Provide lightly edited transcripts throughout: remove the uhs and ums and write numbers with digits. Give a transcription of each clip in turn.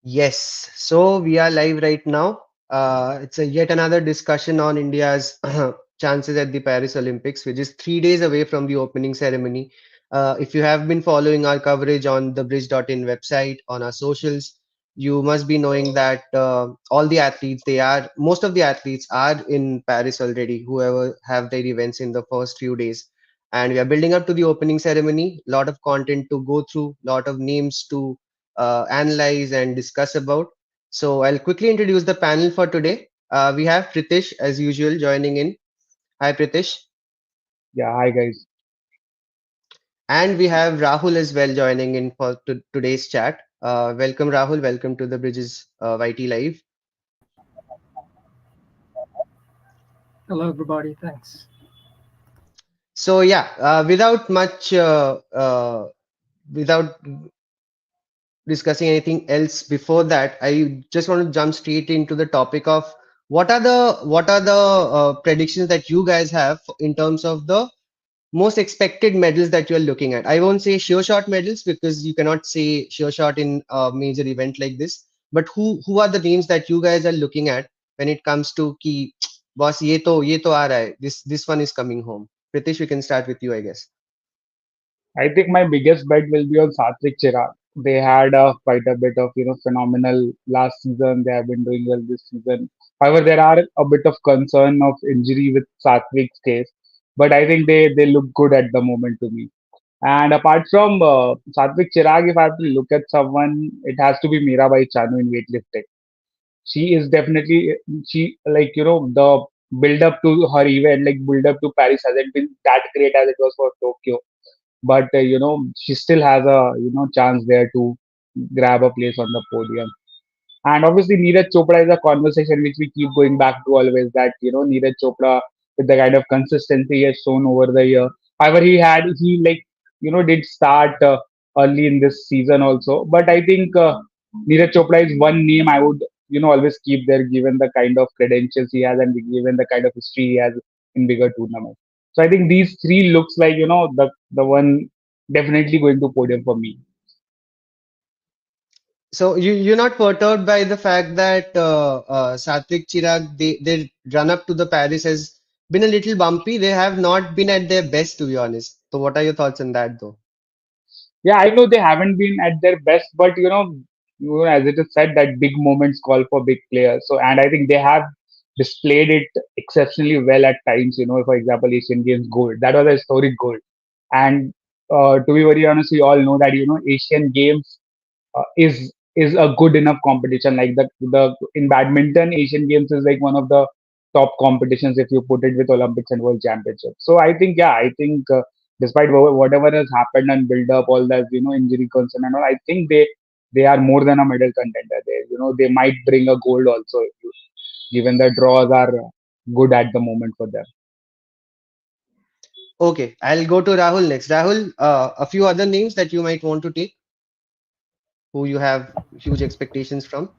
Yes, so we are live right now. It's a yet another discussion on India's chances at the Paris Olympics, which is 3 days away from the opening ceremony. If you have been following our coverage on the bridge.in website, on our socials, you must be knowing that all the athletes, most of the athletes are in Paris already, whoever have their events in the first few days. And we are building up to the opening ceremony, lot of content to go through, lot of names to analyze and discuss about. So I'll quickly introduce the panel for today. We have Pritish as usual joining in. Hi Pritish. Yeah, hi guys. And we have Rahul as well joining in for today's chat. Welcome Rahul, welcome to the Bridges YT Live. Hello, everybody. Thanks. So yeah, without discussing anything else before that, I just want to jump straight into the topic of what are the predictions that you guys have in terms of the most expected medals that you're looking at. I won't say sure shot medals because you cannot say sure shot in a major event like this. But who are the names that you guys are looking at when it comes to ki boss ye to aa raha hai. This one is coming home. Pritish, we can start with you, I guess. I think my biggest bet will be on Satvik Chirag. They had quite a bit of phenomenal last season. They have been doing well this season. However, there are a bit of concern of injury with Satvik's case, but I think they look good at the moment to me. And apart from Satvik Chirag, if I have to look at someone, it has to be Mirabai Chanu in weightlifting. She is definitely she like the build up to her event, like build up to Paris hasn't been that great as it was for Tokyo, but she still has a chance there to grab a place on the podium. And obviously Neeraj Chopra is a conversation which we keep going back to always, that Neeraj Chopra, with the kind of consistency he has shown over the year. However, he like did start early in this season also, but I think Neeraj Chopra is one name I would always keep there, given the kind of credentials he has and given the kind of history he has in bigger tournaments. So I think these three looks like the one definitely going to podium for me. So you're not perturbed by the fact that Satvik Chirag their run up to the Paris has been a little bumpy. They have not been at their best, to be honest. So what are your thoughts on that, though? Yeah, I know they haven't been at their best, but as it is said, that big moments call for big players. So, and I think they have displayed it exceptionally well at times. For example, Asian Games gold, that was a historic gold. And to be very honest, we all know that Asian Games is a good enough competition. Like the in badminton, Asian Games is like one of the top competitions if you put it with Olympics and World Championships. So I think, yeah, I think despite whatever has happened and build up all that injury concern and all, I think they are more than a medal contender. They might bring a gold also, given the draws are good at the moment for them. Okay, I'll go to Rahul next. Rahul, a few other names that you might want to take, who you have huge expectations from.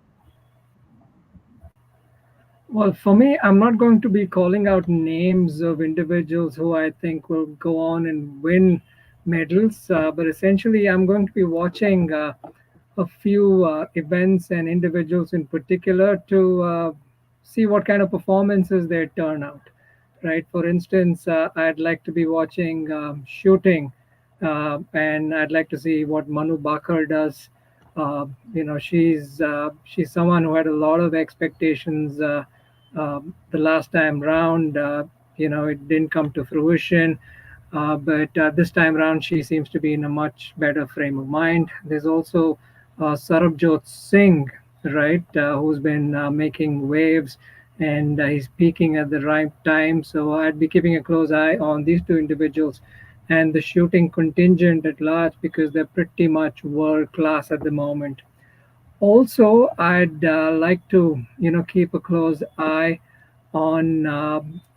Well, for me, I'm not going to be calling out names of individuals who I think will go on and win medals, but essentially, I'm going to be watching a few events and individuals in particular to see what kind of performances they turn out. Right. For instance, I'd like to be watching shooting, and I'd like to see what Manu Bakar does. She's someone who had a lot of expectations the last time round. It didn't come to fruition. But this time around, she seems to be in a much better frame of mind. There's also Sarabjot Singh, right, who's been making waves, and he's peaking at the right time. So I'd be keeping a close eye on these two individuals and the shooting contingent at large because they're pretty much world class at the moment. Also, I'd like to, keep a close eye on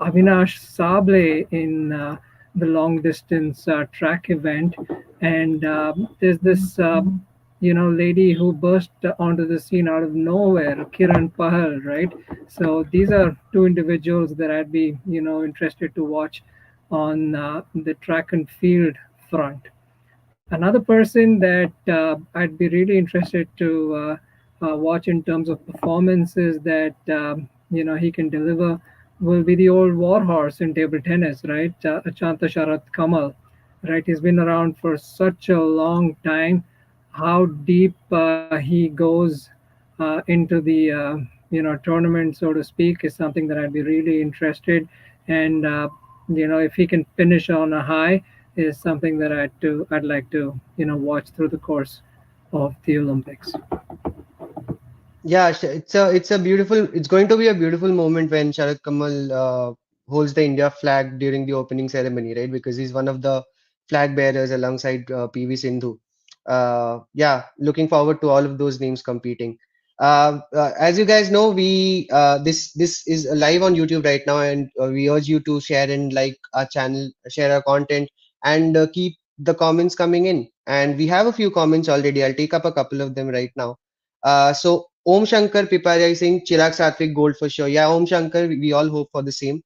Avinash Sable in the long distance track event. And there's this, lady who burst onto the scene out of nowhere, Kiran Pahal, right? So these are two individuals that I'd be, interested to watch on the track and field front. Another person that I'd be really interested to watch in terms of performances that he can deliver will be the old warhorse in table tennis, right? Achanta Sharat Kamal, right? He's been around for such a long time. How deep he goes into the tournament, so to speak, is something that I'd be really interested. And if he can finish on a high, is something that I'd like to watch through the course of the Olympics. Yeah, it's a beautiful. It's going to be a beautiful moment when Sharad Kamal holds the India flag during the opening ceremony, right? Because he's one of the flag bearers alongside PV Sindhu. Yeah, looking forward to all of those names competing. As you guys know, we this is live on YouTube right now, and we urge you to share and like our channel, share our content, and keep the comments coming in. And we have a few comments already. I'll take up a couple of them right now. So Om Shankar Piparia is saying Chirag Satvik gold for sure. Yeah, Om Shankar, we all hope for the same.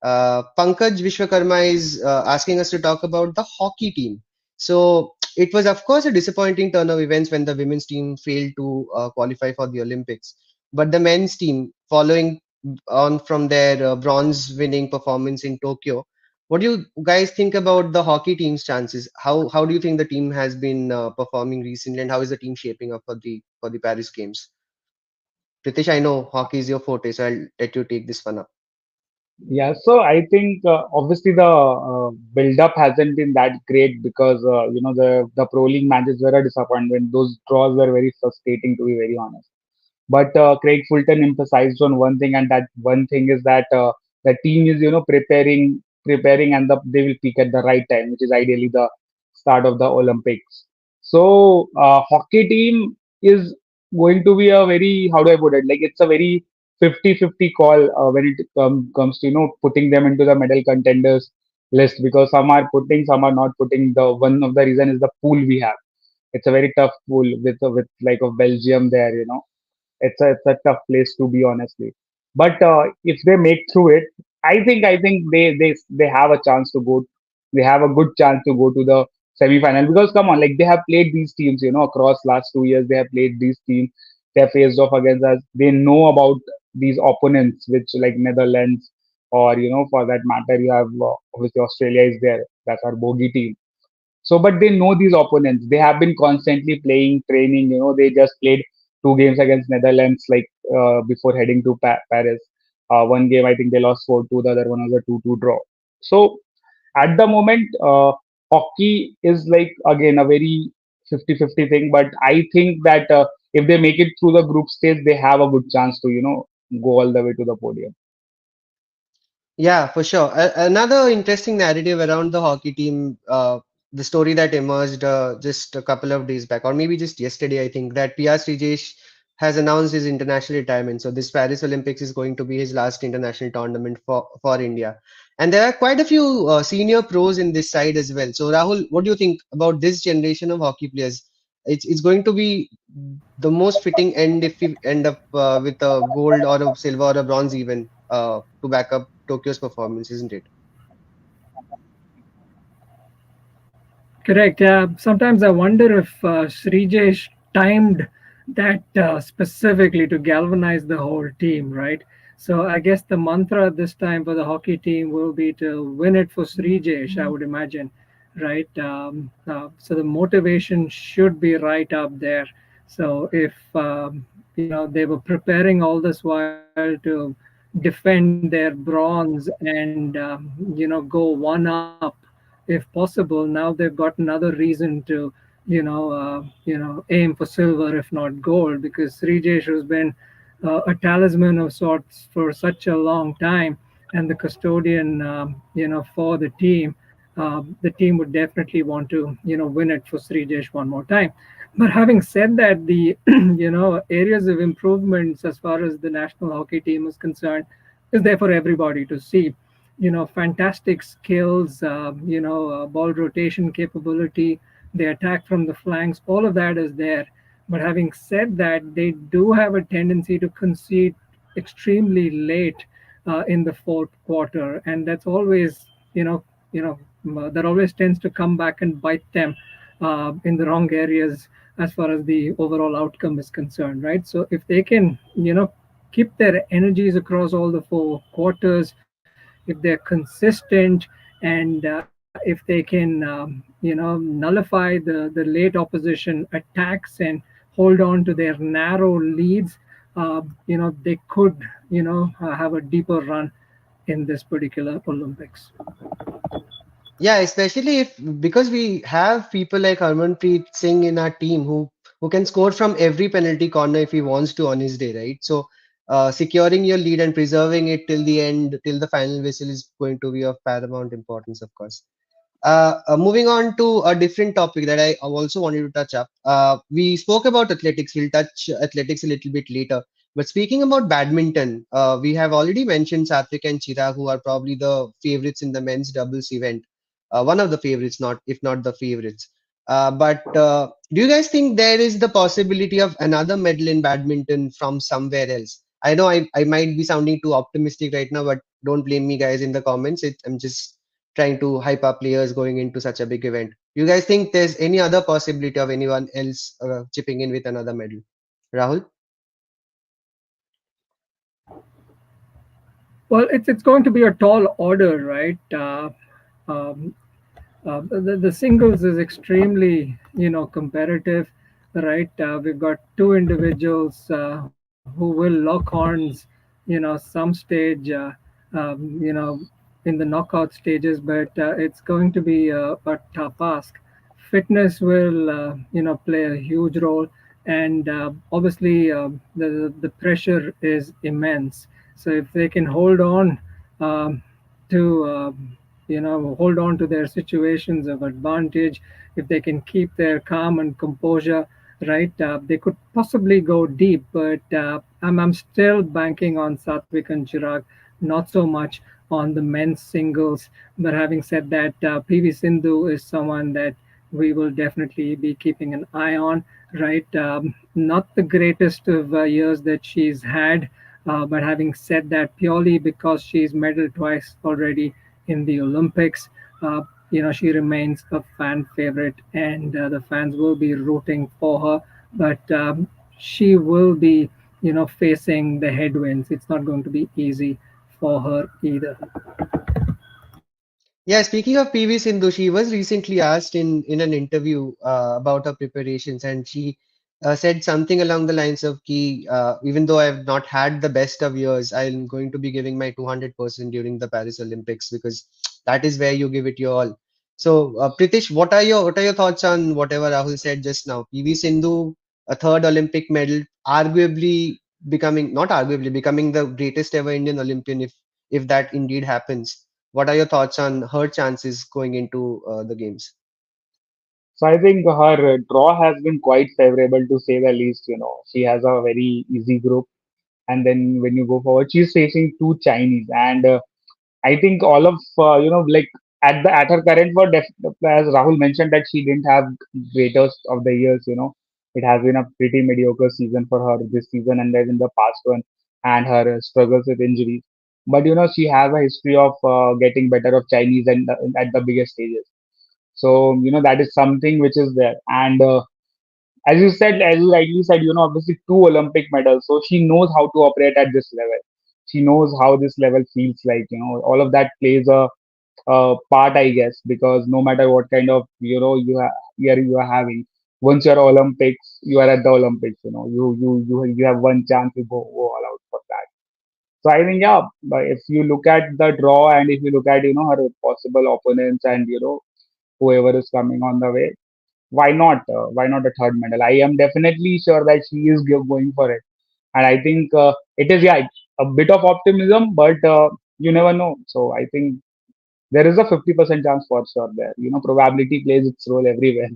Pankaj Vishwakarma is asking us to talk about the hockey team. So it was, of course, a disappointing turn of events when the women's team failed to qualify for the Olympics. But the men's team, following on from their bronze winning performance in Tokyo, what do you guys think about the hockey team's chances? How do you think the team has been performing recently, and how is the team shaping up for the Paris Games? Pritish, I know hockey is your forte, so I'll let you take this one up. Yeah, so I think obviously the build-up hasn't been that great because the pro league matches were a disappointment. Those draws were very frustrating, to be very honest. But Craig Fulton emphasized on one thing, and that one thing is that the team is preparing, and they will peak at the right time, which is ideally the start of the Olympics. So hockey team is going to be a very, how do I put it? Like it's a very 50-50 call when it comes to putting them into the medal contenders list, because some are putting, some are not putting. The one of the reason is the pool we have. It's a very tough pool with like of Belgium there. It's a tough place to be, honestly. But if they make through it, I think they have a chance to go. They have a good chance to go to the semi-final, because come on, like they have played these teams, across last 2 years. They have played these teams. They have faced off against us. They know about these opponents, which like Netherlands, or for that matter, you have obviously Australia is there. That's our bogey team. So, but they know these opponents. They have been constantly playing, training. They just played 2 games against Netherlands, like before heading to Paris. One game, I think they lost 4-2. The other one was a 2-2 draw. So, at the moment, hockey is like again a very 50-50 thing. But I think that if they make it through the group stage, they have a good chance to go all the way to the podium. Yeah, for sure. Another interesting narrative around the hockey team, the story that emerged just a couple of days back, or maybe just yesterday, I think, that PR Srijesh has announced his international retirement. So this Paris Olympics is going to be his last international tournament for India. And there are quite a few senior pros in this side as well. So Rahul, what do you think about this generation of hockey players? It's going to be the most fitting end if we end up with a gold or a silver or a bronze even to back up Tokyo's performance, isn't it? Correct. Sometimes I wonder if Srijesh timed that specifically to galvanize the whole team, right? So I guess the mantra this time for the hockey team will be to win it for Srijesh, I would imagine, right? So the motivation should be right up there. So if they were preparing all this while to defend their bronze and go one up if possible. Now they've got another reason to aim for silver if not gold, because Srijesh has been a talisman of sorts for such a long time and the custodian for the team would definitely want to win it for Srijesh one more time. But having said that, the areas of improvements as far as the national hockey team is concerned is there for everybody to see. Fantastic skills, ball rotation capability, the attack from the flanks, all of that is there. But having said that, they do have a tendency to concede extremely late in the fourth quarter, and that's always, that always tends to come back and bite them in the wrong areas as far as the overall outcome is concerned, right? So if they can, keep their energies across all the four quarters, if they're consistent, and if they can, nullify the late opposition attacks and hold on to their narrow leads, they could, have a deeper run in this particular Olympics. Yeah, especially if because we have people like Harmanpreet Singh in our team who can score from every penalty corner if he wants to on his day, right? So securing your lead and preserving it till the end, till the final whistle is going to be of paramount importance, of course. Moving on to a different topic that I also wanted to touch up. We spoke about athletics. We'll touch athletics a little bit later. But speaking about badminton, we have already mentioned Satvik and Chirag, who are probably the favorites in the men's doubles event. One of the favorites, not if not the favorites. But do you guys think there is the possibility of another medal in badminton from somewhere else? I know I might be sounding too optimistic right now, but don't blame me, guys, in the comments. I'm just trying to hype up players going into such a big event. You guys think there's any other possibility of anyone else chipping in with another medal? Rahul? Well, it's going to be a tall order, right? Um, the singles is extremely, competitive, right? We've got two individuals who will lock horns, some stage, in the knockout stages, but it's going to be a tough ask. Fitness will, play a huge role, and obviously the pressure is immense. So if they can hold on um, to hold on to their situations of advantage, if they can keep their calm and composure, right, they could possibly go deep. But I'm still banking on Satvik and Chirag, not so much on the men's singles. But having said that, PV Sindhu is someone that we will definitely be keeping an eye on, right? Not the greatest of years that she's had, but having said that, purely because she's medaled twice already in the Olympics, she remains a fan favorite, and the fans will be rooting for her. But she will be, facing the headwinds. It's not going to be easy for her either. Yeah, speaking of PV Sindhu, she was recently asked in an interview about her preparations, and she said something along the lines of, "Ki even though I have not had the best of years, I'm going to be giving my 200% during the Paris Olympics because that is where you give it your all." So, Pritish, what are your thoughts on whatever Rahul said just now? PV Sindhu, a third Olympic medal, arguably becoming not arguably becoming the greatest ever Indian Olympian if that indeed happens. What are your thoughts on her chances going into the games? So I think her draw has been quite favorable to say the least. She has a very easy group, and then when you go forward, she's facing two Chinese, and I think all of like at her current for as Rahul mentioned that she didn't have greatest of the years. It has been a pretty mediocre season for her this season and then in the past one, and her struggles with injuries. But she has a history of getting better of Chinese and at the biggest stages. So that is something which is there, and as you rightly said, obviously two Olympic medals, so she knows how to operate at this level. She knows how this level feels like. All of that plays a part, I guess, because no matter what kind of year you are having, once you're Olympics, you are at the Olympics. You have one chance to go all out for that. So I think yeah, but if you look at the draw and if you look at her possible opponents and whoever is coming on the way, why not? Why not a third medal? I am definitely sure that she is going for it, and I think it is yeah a bit of optimism, but you never know. So I think there is a 50% chance for sure there. Probability plays its role everywhere.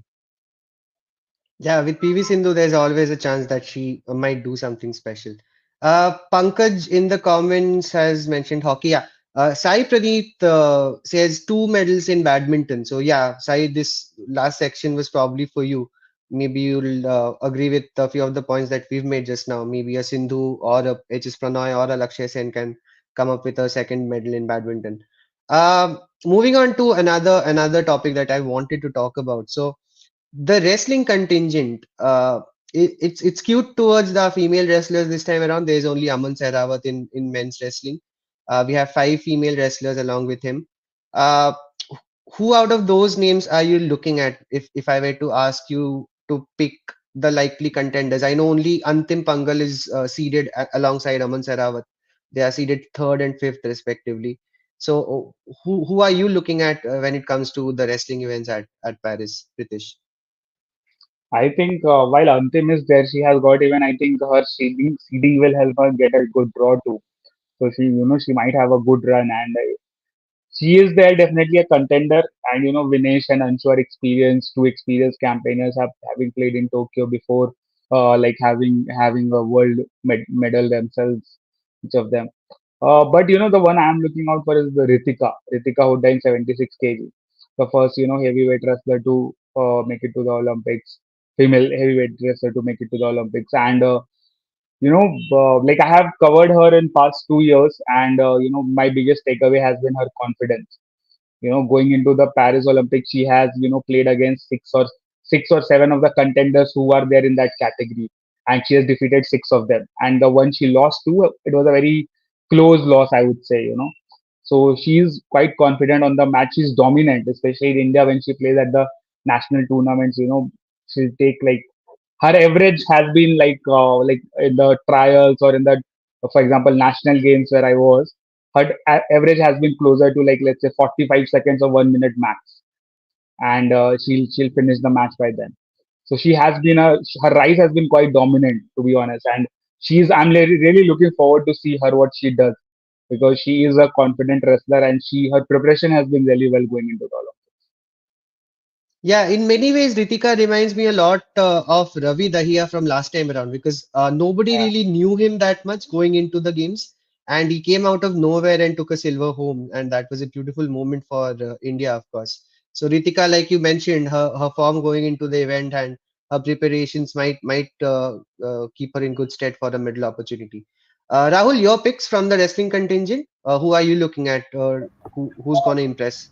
Yeah, with PV Sindhu, there's always a chance that she might do something special. Pankaj in the comments has mentioned hockey. Yeah, Sai Praneeth says two medals in badminton. So yeah, Sai, this last section was probably for you. Maybe you'll agree with a few of the points that we've made just now. Maybe a Sindhu or a HS Pranoy or a Lakshya Sen can come up with a second medal in badminton. Moving on to another topic that I wanted to talk about. So. The wrestling contingent, it's skewed towards the female wrestlers this time around. There's only Aman Sehrawat in men's wrestling. We have five female wrestlers along with him. Uh, who out of those names are you looking at if I were to ask you to pick the likely contenders? I know only Antim Pangal is seeded alongside Aman Sehrawat. They are seeded third and fifth respectively. So who are you looking at when it comes to the wrestling events at Paris, Pritish? I think while Antim is there, she has got even I think her seeding will help her get a good draw too. So she might have a good run, and she is there definitely a contender. And Vinesh and Anshu are experienced, two experienced campaigners, having played in Tokyo before, like having a world medal themselves, each of them. But the one I'm looking out for is the Ritika Hooda in 76 kg, the first heavyweight wrestler to make it to the Olympics, female heavyweight wrestler to make it to the Olympics. And like I have covered her in past 2 years, and my biggest takeaway has been her confidence. Going into the Paris Olympics, she has played against six or seven of the contenders who are there in that category, and she has defeated six of them. And the one she lost to, it was a very close loss, I would say. So she's quite confident on the match. She's dominant, especially in India when she plays at the national tournaments. She'll take like her average has been like in the trials or in the, for example, national games where I was, her average has been closer to like let's say 45 seconds or 1 minute max, and she'll finish the match by then. So she has been a her rise has been quite dominant, to be honest, and I'm really looking forward to see her what she does, because she is a confident wrestler, and her preparation has been really well going into the Olympics. Yeah, in many ways, Ritika reminds me a lot of Ravi Dahiya from last time around because nobody Yeah. really knew him that much going into the games, and he came out of nowhere and took a silver home, and that was a beautiful moment for India, of course. So Ritika, like you mentioned, her form going into the event and her preparations might keep her in good stead for the middle opportunity. Rahul, your picks from the wrestling contingent. Who are you looking at, or who's gonna impress?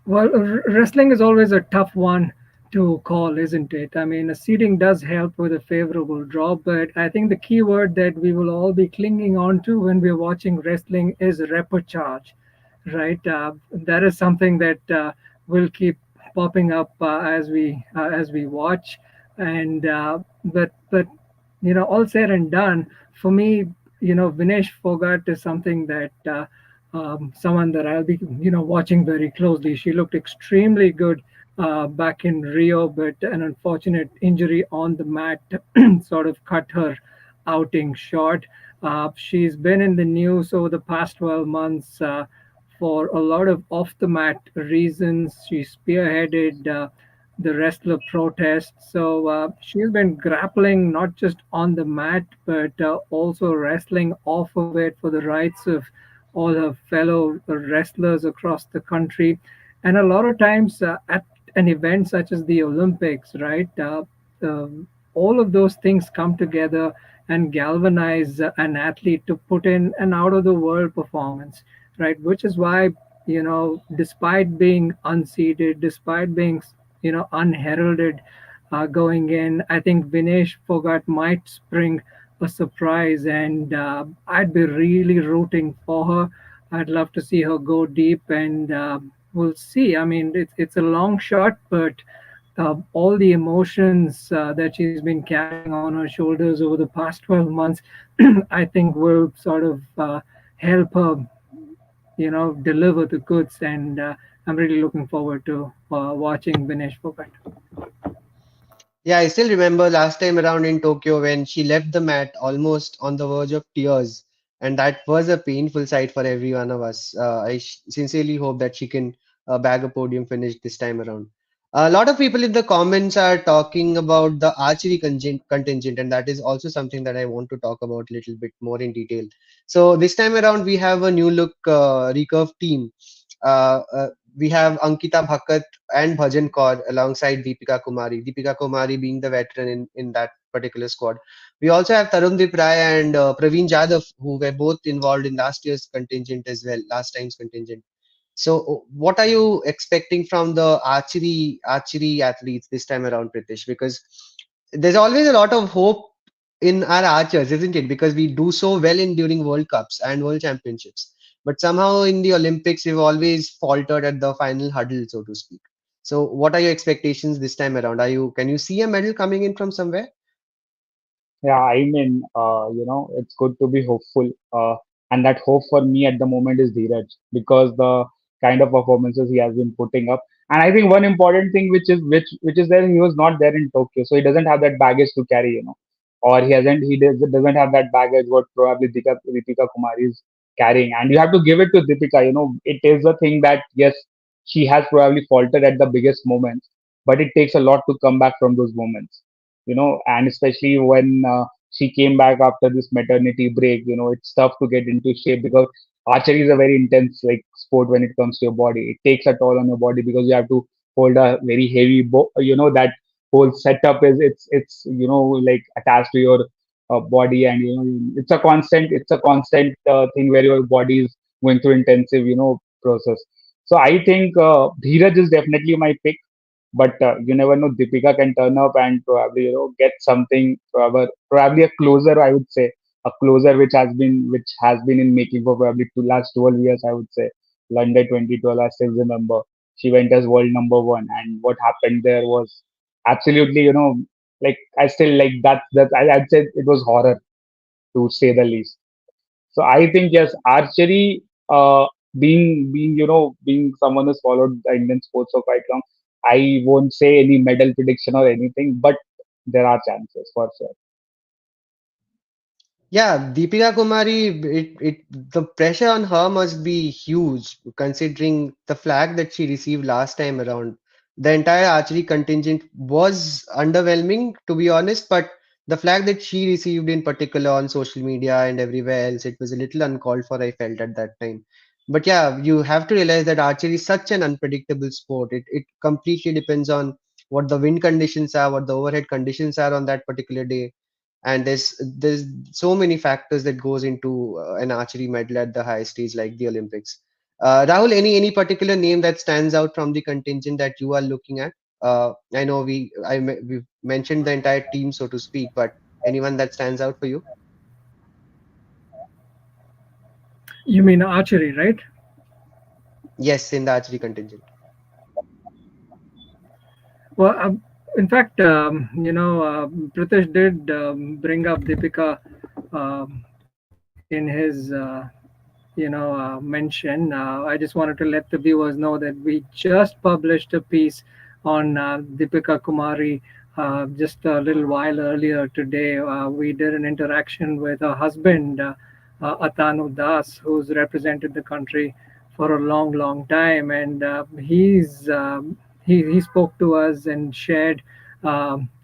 Well, wrestling is always a tough one to call, isn't it? I mean, seeding does help with a favorable draw, but I think the key word that we will all be clinging on to when we're watching wrestling is repercharge, right? That is something that will keep popping up as we watch, and but all said and done, for me, Vinesh Fogart is something that. Someone that I'll be, watching very closely. She looked extremely good back in Rio, but an unfortunate injury on the mat sort of cut her outing short. She's been in the news over the past 12 months for a lot of off the mat reasons. She spearheaded the wrestler protest. So she's been grappling not just on the mat, but also wrestling off of it for the rights of all her fellow wrestlers across the country. And a lot of times at an event such as the Olympics, right? All of those things come together and galvanize an athlete to put in an out of the world performance, right? Which is why, despite being unseeded, despite being, unheralded going in, I think Vinesh Fogart might spring a surprise, and I'd be really rooting for her. I'd love to see her go deep, and we'll see. I mean, it's a long shot, but all the emotions that she's been carrying on her shoulders over the past 12 months, I think will sort of help her, deliver the goods. And I'm really looking forward to watching Vinesh Phogat. Yeah, I still remember last time around in Tokyo when she left the mat almost on the verge of tears, and that was a painful sight for every one of us. I sincerely hope that she can bag a podium finish this time around. A lot of people in the comments are talking about the archery contingent, and that is also something that I want to talk about a little bit more in detail. So this time around, we have a new look recurve team. Uh, uh, we have Ankita Bhakat and Bhajan Kaur alongside Deepika Kumari. Deepika Kumari being the veteran in that particular squad. We also have Tarundeep Rai and Praveen Jadhav, who were both involved in last year's contingent as well, last time's contingent. So, what are you expecting from the archery athletes this time around, Pritish? Because there's always a lot of hope in our archers, isn't it? Because we do so well in during World Cups and World Championships, but somehow in the Olympics we've always faltered at the final huddle, so to speak. So, what are your expectations this time around? Can you see a medal coming in from somewhere? Yeah, I mean, it's good to be hopeful. And that hope for me at the moment is Dheeraj because the kind of performances he has been putting up. And I think one important thing which is there, he was not there in Tokyo, so he doesn't have that baggage to carry, or he doesn't have that baggage what probably Deepika Kumari is carrying. And you have to give it to Deepika. It is a thing that yes, she has probably faltered at the biggest moments, but it takes a lot to come back from those moments, and especially when she came back after this maternity break, it's tough to get into shape because archery is a very intense like sport when it comes to your body. It takes a toll on your body because you have to hold a very heavy that whole setup is it's like attached to your body, and it's a constant thing where your body is going through intensive process. So I think Dheeraj is definitely my pick, but you never know. Deepika can turn up and probably get something, probably a closer. I would say a closer which has been in making for probably last 12 years. I would say London 2012. I still remember she went as world number one, and what happened there was absolutely like I still like that. I'd say it was horror to say the least. So I think yes, archery, being someone who's followed the Indian sports for quite long, I won't say any medal prediction or anything, but there are chances for sure. Yeah, Deepika Kumari, the pressure on her must be huge considering the flag that she received last time around. The entire archery contingent was underwhelming, to be honest, but the flag that she received in particular on social media and everywhere else, it was a little uncalled for, I felt at that time. But yeah, you have to realize that archery is such an unpredictable sport. It completely depends on what the wind conditions are, what the overhead conditions are on that particular day, and there's so many factors that goes into an archery medal at the high stage like the Olympics. Rahul, any particular name that stands out from the contingent that you are looking at? I know we've mentioned the entire team, so to speak, but anyone that stands out for you? You mean archery, right? Yes, in the archery contingent. Well, in fact, Pritesh did bring up Deepika in his mention. I just wanted to let the viewers know that we just published a piece on Deepika Kumari just a little while earlier today. We did an interaction with her husband, Atanu Das, who's represented the country for a long, long time, and he spoke to us and shared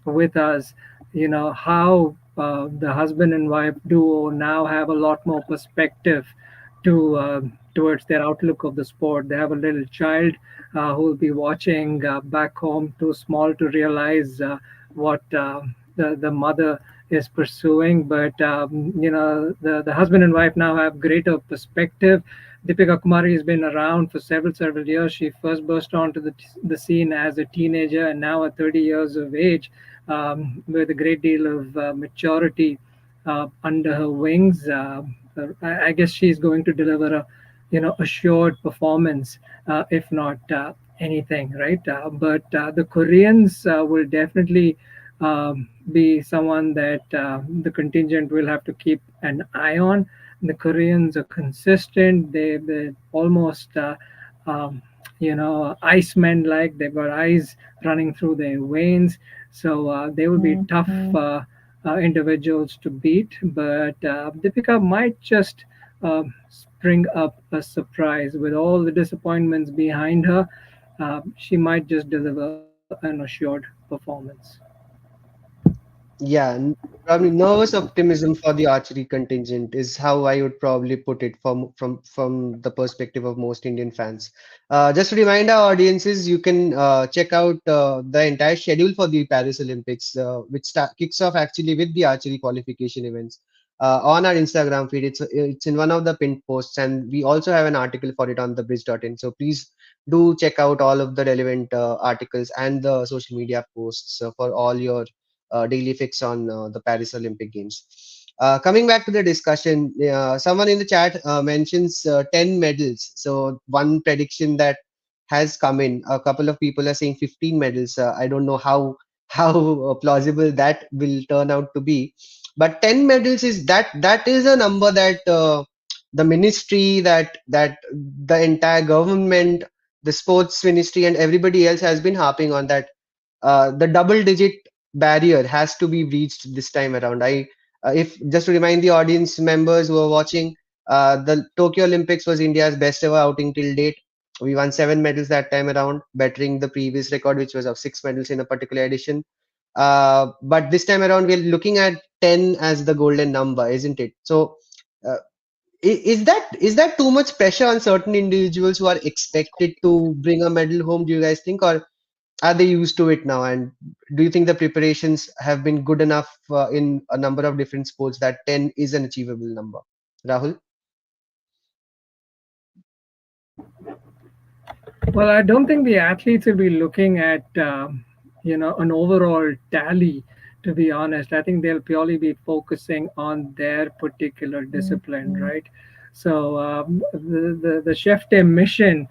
with us, how the husband and wife duo now have a lot more perspective towards their outlook of the sport. They have a little child who will be watching back home, too small to realize what the mother is pursuing. But the husband and wife now have greater perspective. Deepika Kumari has been around for several years. She first burst onto the scene as a teenager, and now at 30 years of age, with a great deal of maturity under her wings. I guess she's going to deliver a assured performance, if not anything, right? But the Koreans will definitely be someone that the contingent will have to keep an eye on. The Koreans are consistent. They're almost icemen like. They've got eyes running through their veins, so they will be tough individuals to beat. But Deepika might just spring up a surprise with all the disappointments behind her. She might just deliver an assured performance. Yeah, probably nervous optimism for the archery contingent is how I would probably put it from the perspective of most Indian fans. Just to remind our audiences, you can check out the entire schedule for the Paris Olympics, which kicks off actually with the archery qualification events. on our Instagram feed. It's in one of the pinned posts, and we also have an article for it on the bridge.in. So please do check out all of the relevant articles and the social media posts for all your daily fix on the Paris Olympic Games. Coming back to the discussion, someone in the chat mentions 10 medals. So one prediction that has come in. A couple of people are saying 15 medals. I don't know how plausible that will turn out to be, but 10 medals is that is a number that the ministry, that the entire government, the sports ministry, and everybody else has been harping on, that the double digit barrier has to be reached this time around. If just to remind the audience members who are watching, the Tokyo Olympics was India's best ever outing till date. We won 7 medals that time around, bettering the previous record, which was of 6 medals in a particular edition. But this time around, we're looking at 10 as the golden number, isn't it? So, uh, is that too much pressure on certain individuals who are expected to bring a medal home? Do you guys think, or are they used to it now? And do you think the preparations have been good enough in a number of different sports that 10 is an achievable number? Rahul? Well, I don't think the athletes will be looking at an overall tally. To be honest, I think they'll purely be focusing on their particular discipline, right? So the chef de mission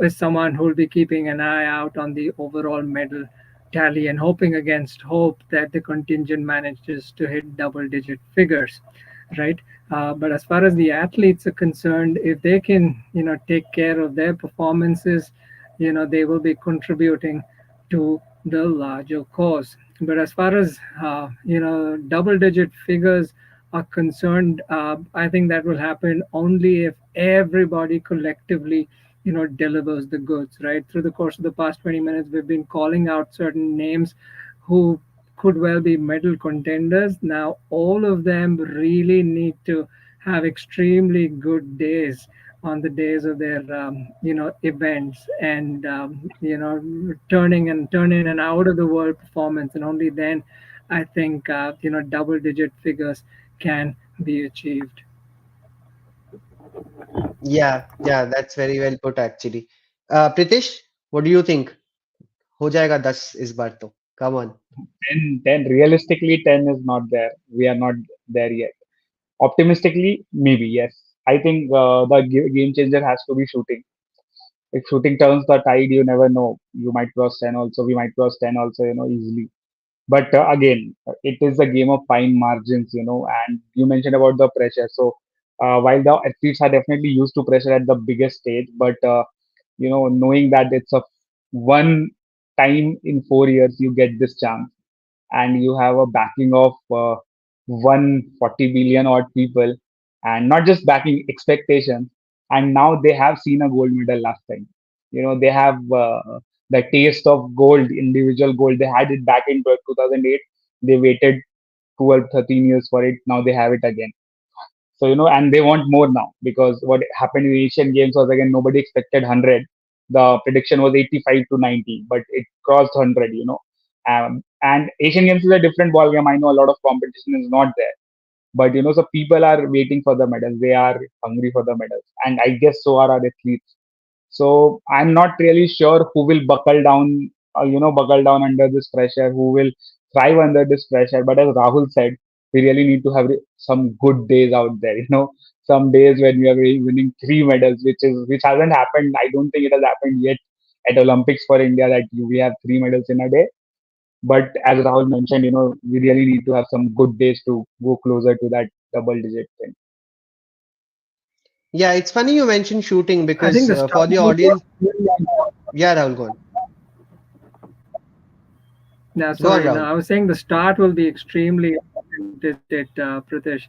is someone who will be keeping an eye out on the overall medal tally and hoping against hope that the contingent manages to hit double-digit figures, right? But as far as the athletes are concerned, if they can, take care of their performances, they will be contributing to the larger cause. But as far as double-digit figures are concerned, I think that will happen only if everybody collectively, delivers the goods. Right, through the course of the past 20 minutes, we've been calling out certain names who could well be medal contenders. Now, all of them really need to have extremely good days on the days of their events, and turning an out of the world performance, and only then I think double digit figures can be achieved. Yeah, that's very well put actually. Pritish, what do you think? हो जाएगा 10 इस बार तो. Come on. 10, realistically, 10 is not there. We are not there yet. Optimistically, maybe, yes. I think the game changer has to be shooting. If shooting turns the tide, you never know. You might cross 10 also. We might cross 10 also, easily. But again, it is a game of fine margins, and you mentioned about the pressure. So while the athletes are definitely used to pressure at the biggest stage, but knowing that it's a one time in 4 years you get this chance, and you have a backing of 140 billion odd people, and not just backing, expectations. And now they have seen a gold medal last time. They have the taste of gold, individual gold. They had it back in 2008. They waited 12, 13 years for it. Now they have it again. So, and they want more now, because what happened in Asian Games was, again, nobody expected 100. The prediction was 85 to 90, but it crossed 100. And Asian Games is a different ball game. I know a lot of competition is not there, but so people are waiting for the medals. They are hungry for the medals, and I guess so are our athletes. So I'm not really sure who will buckle down under this pressure, who will thrive under this pressure. But as Rahul said, we really need to have some good days out there. Some days when we are winning 3 medals, which hasn't happened. I don't think it has happened yet at Olympics for India, that we have 3 medals in a day. But as Rahul mentioned, we really need to have some good days to go closer to that double digit thing. Yeah, it's funny you mentioned shooting I think because the for start the audience, yeah, Rahul, go on. now, Go on, sorry, no, Rahul. I was saying the start will be extremely important, isn't it, Pratish?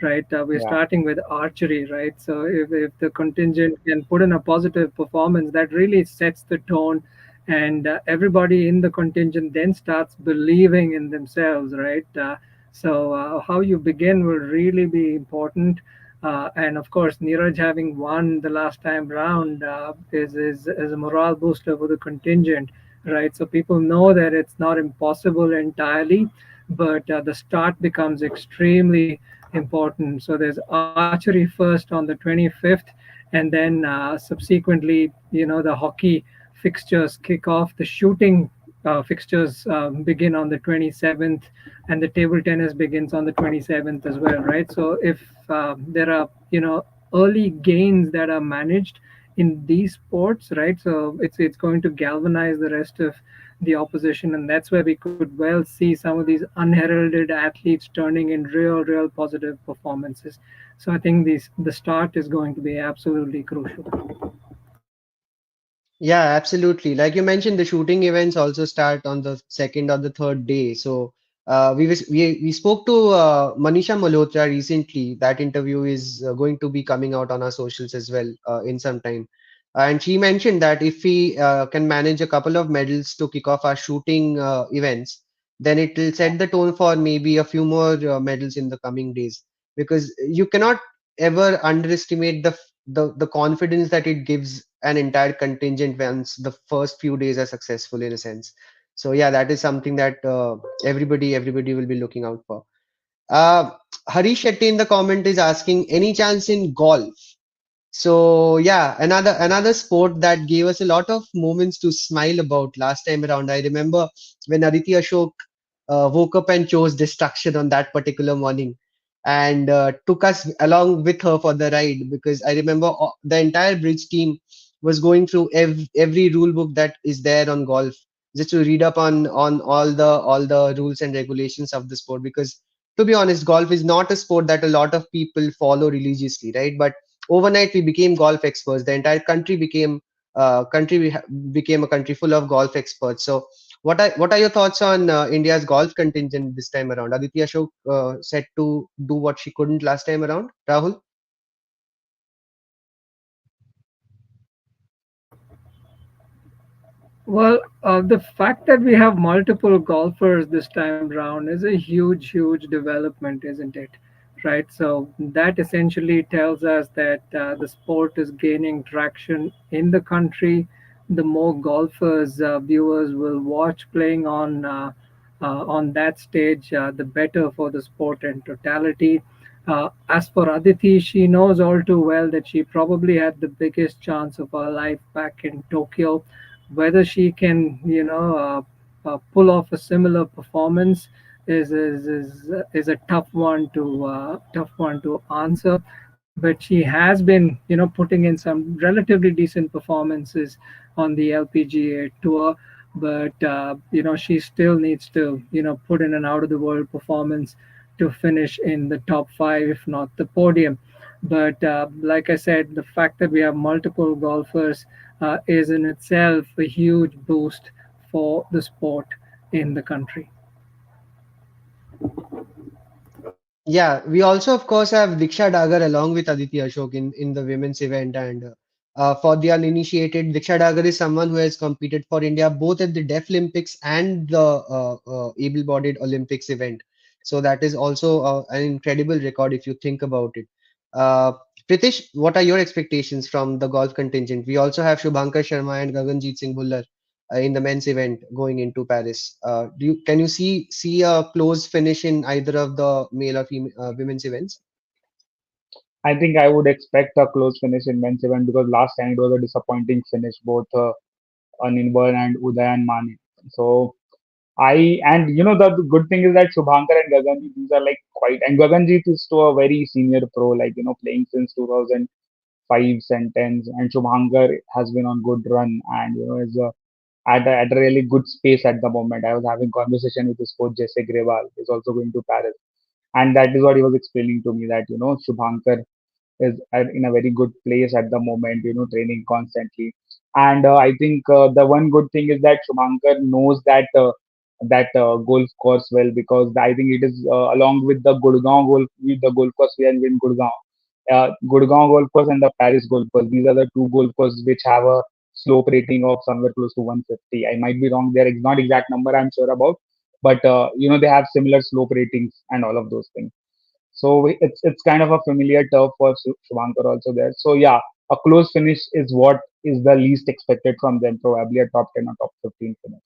Right? We're Yeah. starting with archery, right? So if the contingent can put in a positive performance, that really sets the tone, and everybody in the contingent then starts believing in themselves, right? So how you begin will really be important. And of course, Neeraj having won the last time round is a morale booster for the contingent, right? So people know that it's not impossible entirely, but the start becomes extremely important. So there's archery first on the 25th, and then subsequently, the hockey fixtures kick off. The shooting fixtures begin on the 27th, and the table tennis begins on the 27th as well, right? So if there are, early gains that are managed in these sports, right? So it's going to galvanize the rest of the opposition, and that's where we could well see some of these unheralded athletes turning in real positive performances. So I think the start is going to be absolutely crucial. Yeah, absolutely. Like you mentioned, the shooting events also start on the second or the third day. So we spoke to Manisha Malhotra recently. That interview is going to be coming out on our socials as well in some time. And she mentioned that if we can manage a couple of medals to kick off our shooting events, then it will set the tone for maybe a few more medals in the coming days. Because you cannot ever underestimate the confidence that it gives an entire contingent once the first few days are successful in a sense. So yeah, that is something that everybody will be looking out for. Uh, Harish Shetty in the comment is asking, any chance in golf? So yeah, another sport that gave us a lot of moments to smile about last time around. I remember when Aditi Ashok woke up and chose destruction on that particular morning and took us along with her for the ride because I remember the entire bridge team was going through every rule book that is there on golf just to read up on all the rules and regulations of the sport because to be honest, golf is not a sport that a lot of people follow religiously, right? But overnight we became golf experts. The entire country became a country full of golf experts. So what are your thoughts on India's golf contingent this time around? Aditya Ashok said to do what she couldn't last time around. Rahul? Well, the fact that we have multiple golfers this time round is a huge development, isn't it? Right. So that essentially tells us that the sport is gaining traction in the country. The more golfers viewers will watch playing on that stage, the better for the sport in totality. As for Aditi, she knows all too well that she probably had the biggest chance of her life back in Tokyo. Whether she can, pull off a similar performance is a tough one to answer. But she has been, putting in some relatively decent performances on the LPGA tour. But she still needs to, put in an out of the world performance to finish in the top five, if not the podium. But like I said, the fact that we have multiple golfers is in itself a huge boost for the sport in the country. Yeah, we also, of course, have Diksha Dagar along with Aditi Ashok in the women's event. And for the uninitiated, Diksha Dagar is someone who has competed for India both at the Deaf Olympics and the able-bodied Olympics event. So that is also an incredible record if you think about it. Uh, Pritish, what are your expectations from the golf contingent? We also have Shubhankar Sharma and Gaganjeet Singh Bhullar in the men's event going into Paris. Can you see a close finish in either of the male or female women's events? I think I would expect a close finish in men's event because last time it was a disappointing finish, both Aninbar and Uday and Mane. So the good thing is that Shubhankar and Gaganjeet, these are like quite, and Gaganjeet is to a very senior pro, like, playing since 2005s and 10s, and Shubhankar has been on good run and, is at a really good space at the moment. I was having conversation with his coach Jesse Grewal, he's also going to Paris. And that is what he was explaining to me that, Shubhankar is in a very good place at the moment, training constantly. And I think the one good thing is that Shubhankar knows that golf course well because I think it is along with the golf course we are in Gurgaon. Gurgaon golf course and the Paris golf course. These are the two golf courses which have a slope rating of somewhere close to 150. I might be wrong there. It's not exact number I'm sure about, but they have similar slope ratings and all of those things. So it's kind of a familiar turf for Shubhankar also there. So yeah, a close finish is what is the least expected from them. Probably a top 10 or top 15 finish.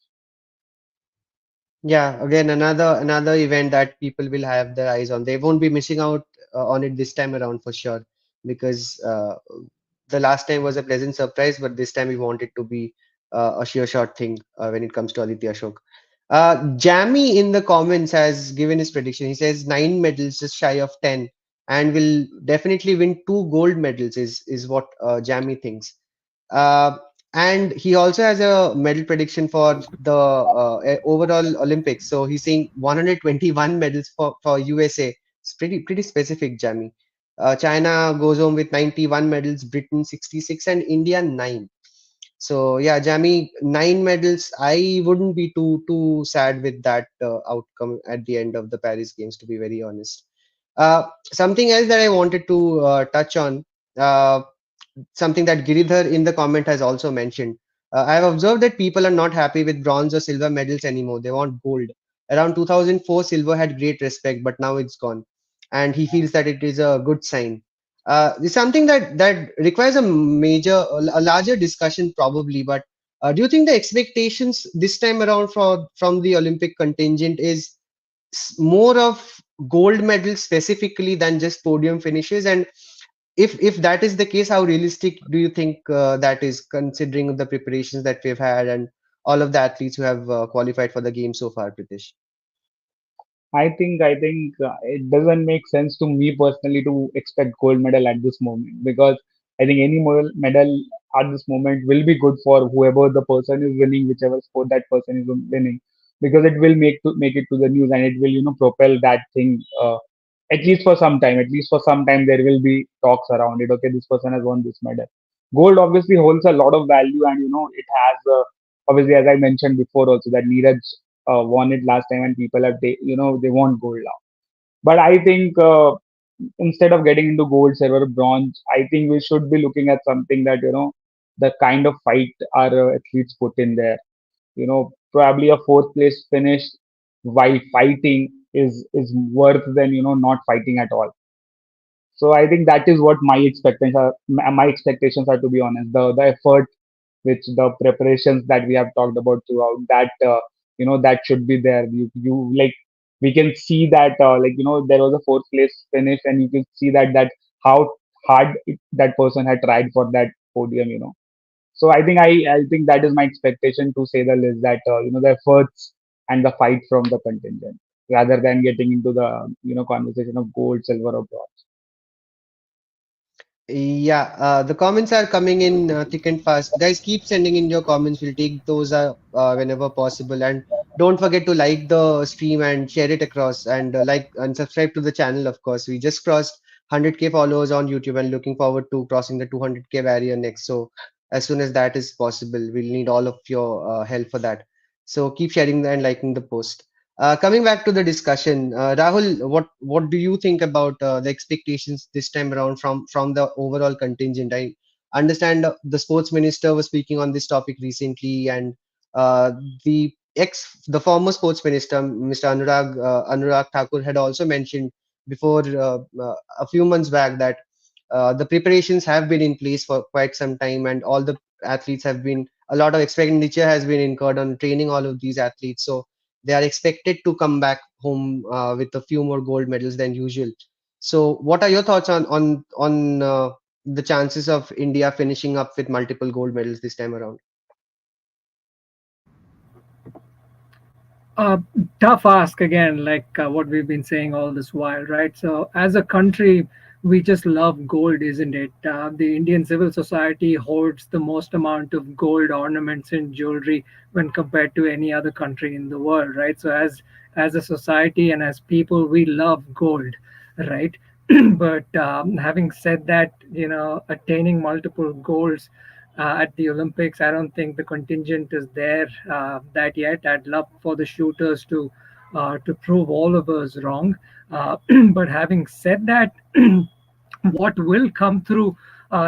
Yeah, again, another event that people will have their eyes on. They won't be missing out on it this time around for sure, because the last time was a pleasant surprise, but this time we want it to be a sure shot thing when it comes to Aditya Ashok. Jamie in the comments has given his prediction. He says 9 medals, just shy of 10, and will definitely win 2 gold medals. Is what Jamie thinks. Uh, and he also has a medal prediction for the overall Olympics. So he's saying 121 medals for USA. It's pretty specific, Jamie. China goes home with 91 medals, Britain 66, and India 9. So yeah, Jamie, 9 medals. I wouldn't be too sad with that outcome at the end of the Paris Games, to be very honest. Something else that I wanted to touch on. Uh, Something that Giridhar in the comment has also mentioned. I have observed that people are not happy with bronze or silver medals anymore. They want gold. Around 2004, silver had great respect, but now it's gone, and he feels that it is a good sign. It's something that requires a larger discussion probably. But do you think the expectations this time around from the Olympic contingent is more of gold medals specifically than just podium finishes? And if that is the case, how realistic do you think that is, considering the preparations that we've had and all of the athletes who have qualified for the game so far, Pritish? I think it doesn't make sense to me personally to expect gold medal at this moment, because I think any medal at this moment will be good for whoever the person is winning, whichever sport that person is winning, because it will make it to the news, and it will propel that thing. At least for some time, there will be talks around it. Okay, this person has won this medal. Gold obviously holds a lot of value, and it has obviously, as I mentioned before also, that Neeraj won it last time, and people have they want gold now. But I think instead of getting into gold, silver, bronze, I think we should be looking at something that the kind of fight our athletes put in there. Probably a fourth place finish while fighting is worth than not fighting at all. So I think that is what my expectations are, to be honest. The effort, which the preparations that we have talked about throughout, that that should be there. You like, we can see that there was a fourth place finish, and you can see that how hard that person had tried for that podium. So I think that is my expectation, to say the least, that the efforts and the fight from the contingent, rather than getting into the conversation of gold, silver, or bronze. Yeah, the comments are coming in thick and fast. Guys, keep sending in your comments. We'll take those whenever possible. And don't forget to like the stream and share it across, and like and subscribe to the channel, of course. We just crossed 100K followers on YouTube and looking forward to crossing the 200K barrier next. So as soon as that is possible, we'll need all of your help for that. So keep sharing and liking the post. Coming back to the discussion, Rahul, what do you think about the expectations this time around from the overall contingent? I understand the sports minister was speaking on this topic recently, and uh, the former sports minister, Mr. Anurag Thakur, had also mentioned before a few months back that the preparations have been in place for quite some time, and all the athletes have been a lot of expenditure has been incurred on training all of these athletes. So they are expected to come back home with a few more gold medals than usual. So, what are your thoughts on the chances of India finishing up with multiple gold medals this time around? Uh, Tough ask again, like what we've been saying all this while, right? So, as a country, we just love gold, isn't it? The Indian civil society hoards the most amount of gold ornaments and jewelry when compared to any other country in the world, right? So, as a society and as people, we love gold, right? But having said that, attaining multiple golds at the Olympics. I don't think the contingent is there that yet. I'd love for the shooters to prove all of us wrong. But having said that, what will come through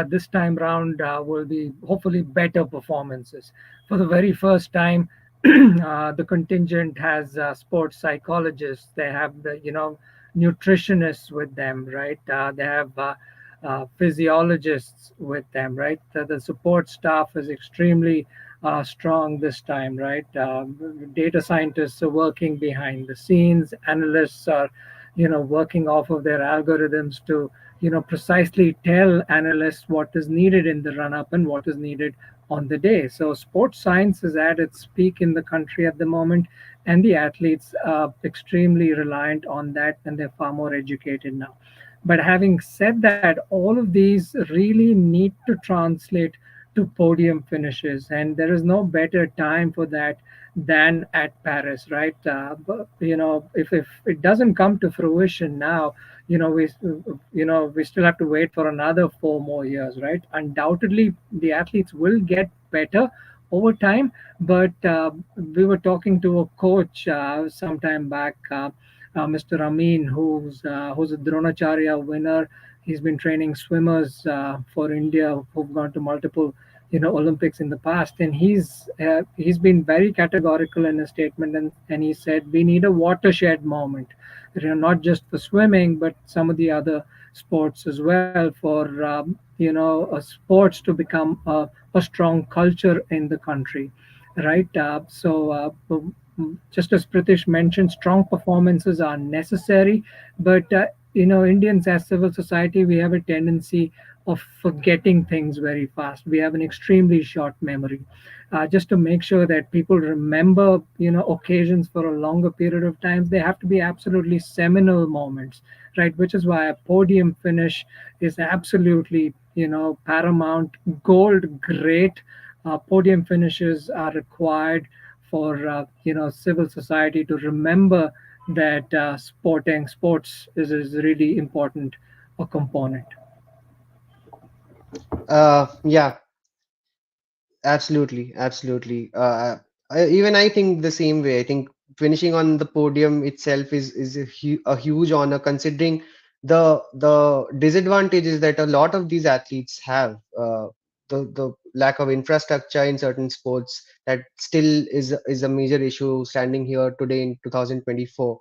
this time round will be hopefully better performances. For the very first time, the contingent has sports psychologists. They have the nutritionists with them, right? They have physiologists with them, right? The support staff is extremely strong this time, right? Data scientists are working behind the scenes. Analysts are working off of their algorithms to precisely tell analysts what is needed in the run up and what is needed on the day. So sports science is at its peak in the country at the moment, and the athletes are extremely reliant on that, and they're far more educated now. But having said that, all of these really need to translate to podium finishes, and there is no better time for that than at Paris, right? But, if it doesn't come to fruition now, we still have to wait for another 4 more years, right? Undoubtedly, the athletes will get better over time, but we were talking to a coach some time back, Mr. Amin, who's a Dronacharya winner. He's been training swimmers for India who've gone to multiple Olympics in the past, and he's been very categorical in his statement, and he said we need a watershed moment, not just for swimming but some of the other sports as well, for sports to become a strong culture in the country, right? Just as Pritish mentioned, strong performances are necessary, but Indians as civil society, we have a tendency of forgetting things very fast. We have an extremely short memory. Just to make sure that people remember, occasions for a longer period of time, they have to be absolutely seminal moments, right? Which is why a podium finish is absolutely, paramount. Gold, great. Podium finishes are required for civil society to remember that sports is really important a component. Yeah, absolutely, absolutely. Even I think the same way. I think finishing on the podium itself is a huge honor, considering the disadvantages that a lot of these athletes have. The lack of infrastructure in certain sports that still is a major issue standing here today in 2024.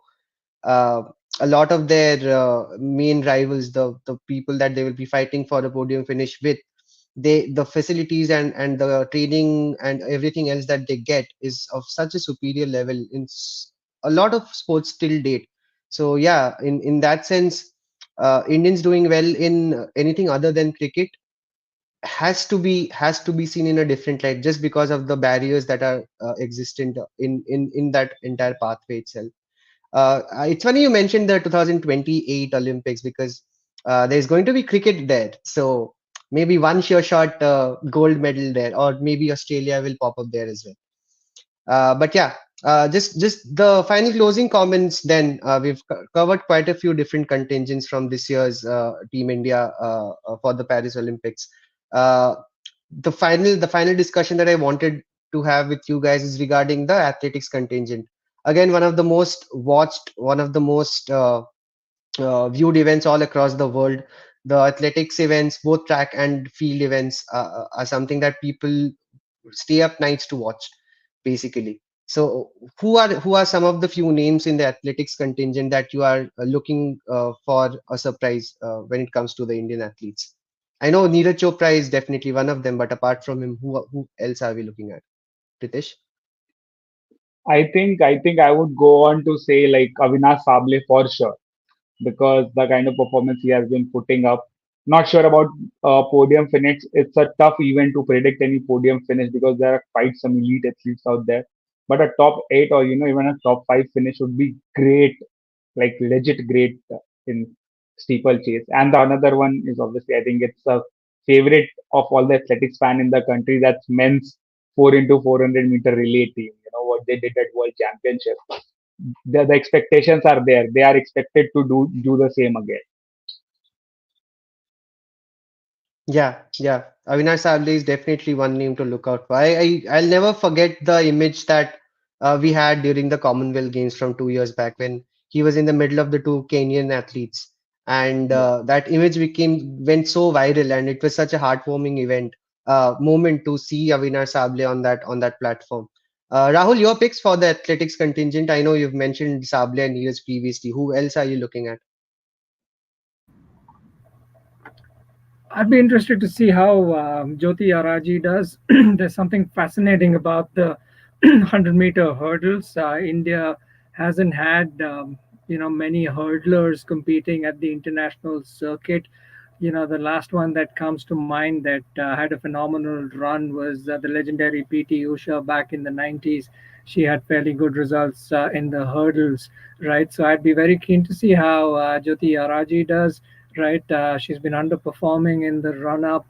uh, a lot of their main rivals, the people that they will be fighting for the podium finish with, the facilities and the training and everything else that they get is of such a superior level in a lot of sports till date. So yeah, in that sense, Indians doing well in anything other than cricket has to be seen in a different light, just because of the barriers that are existent in that entire pathway itself. It's funny you mentioned the 2028 Olympics, because there's going to be cricket there. So maybe one sure shot gold medal there, or maybe Australia will pop up there as well. But yeah, just the final closing comments. Then we've covered quite a few different contingents from this year's Team India for the Paris Olympics. Uh, the final discussion that I wanted to have with you guys is regarding the athletics contingent. Again, one of the most watched, one of the most viewed events all across the world. The athletics events, both track and field events, are something that people stay up nights to watch, basically. So, who are some of the few names in the athletics contingent that you are looking for a surprise when it comes to the Indian athletes? I know Neeraj Chopra is definitely one of them, but apart from him, who else are we looking at? Pritesh? I think I would go on to say like Avinash Sable for sure, because the kind of performance he has been putting up. Not sure about podium finish. It's a tough event to predict any podium finish because there are quite some elite athletes out there. But a top eight or even a top five finish would be great, like legit great in steeplechase. And the another one is obviously I think it's a favorite of all the athletics fan in the country. That's men's 4x400 meter relay team. You know what they did at World Championship. The expectations are there. They are expected to do the same again. Yeah. Avinash Sable is definitely one name to look out for. I'll never forget the image that we had during the Commonwealth Games from 2 years back, when he was in the middle of the two Kenyan athletes, and that image went so viral, and it was such a heartwarming moment to see Avinash Sable on that platform. Rahul, your picks for the athletics contingent. I know you've mentioned Sable and Neeraj previously. Who else are you looking at? I'd be interested to see how Jyoti Araji does. There's something fascinating about the 100-meter hurdles. India hasn't had, many hurdlers competing at the international circuit. The last one that comes to mind that had a phenomenal run was the legendary PT Usha back in the 90s. She had fairly good results in the hurdles, right? So I'd be very keen to see how Jyoti Araji does, right? She's been underperforming in the run up.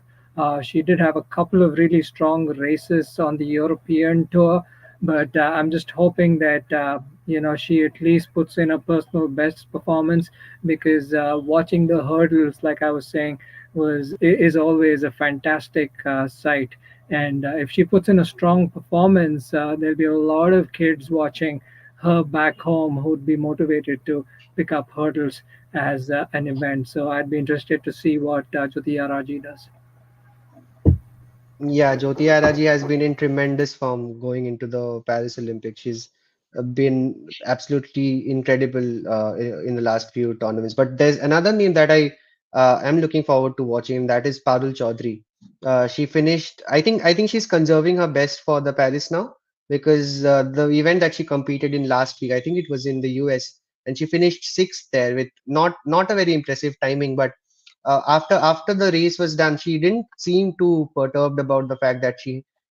She did have a couple of really strong races on the European tour, but I'm just hoping that she at least puts in a personal best performance, because watching the hurdles, like I was saying, is always a fantastic sight. And if she puts in a strong performance, there'll be a lot of kids watching her back home who'd be motivated to pick up hurdles as an event. So I'd be interested to see what Jyoti Raji does. Yeah, Jyoti Araji has been in tremendous form going into the Paris Olympics. She's been absolutely incredible in the last few tournaments. But there's another name that I am looking forward to watching, and that is Parul Chaudhary. She finished. I think she's conserving her best for the Paris now, because the event that she competed in last week, I think it was in the US, and she finished sixth there with not a very impressive timing, but after the race was done, she didn't seem too perturbed about the fact that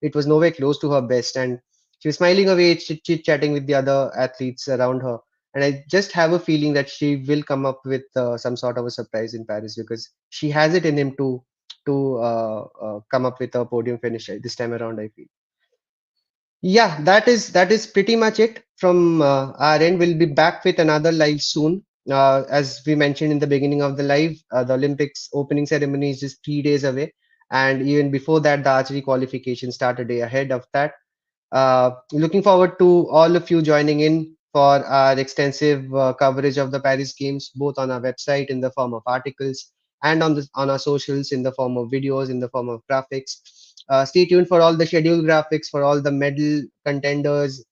it was nowhere close to her best, and she was smiling away, chit chatting with the other athletes around her. And I just have a feeling that she will come up with some sort of a surprise in Paris, because she has it in him to come up with a podium finish this time around, I feel. Yeah, that is pretty much it from our end. We'll be back with another live soon. As we mentioned in the beginning of the live, the Olympics opening ceremony is just 3 days away, and even before that, the archery qualification start a day ahead of that. Looking forward to all of you joining in for our extensive coverage of the Paris Games, both on our website in the form of articles and on our socials in the form of videos, in the form of graphics. Stay tuned for all the schedule graphics, for all the medal contenders,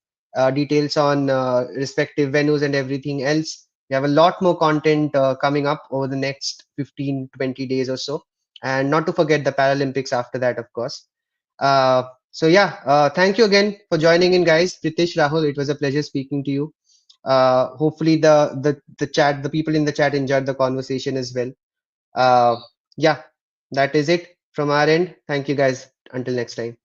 details on respective venues and everything else. We have a lot more content coming up over the next 15, 20 days or so. And not to forget the Paralympics after that, of course. So yeah, thank you again for joining in, guys. Pritish, Rahul, it was a pleasure speaking to you. Hopefully the people in the chat enjoyed the conversation as well. Uh, yeah, that is it from our end. Thank you, guys. Until next time.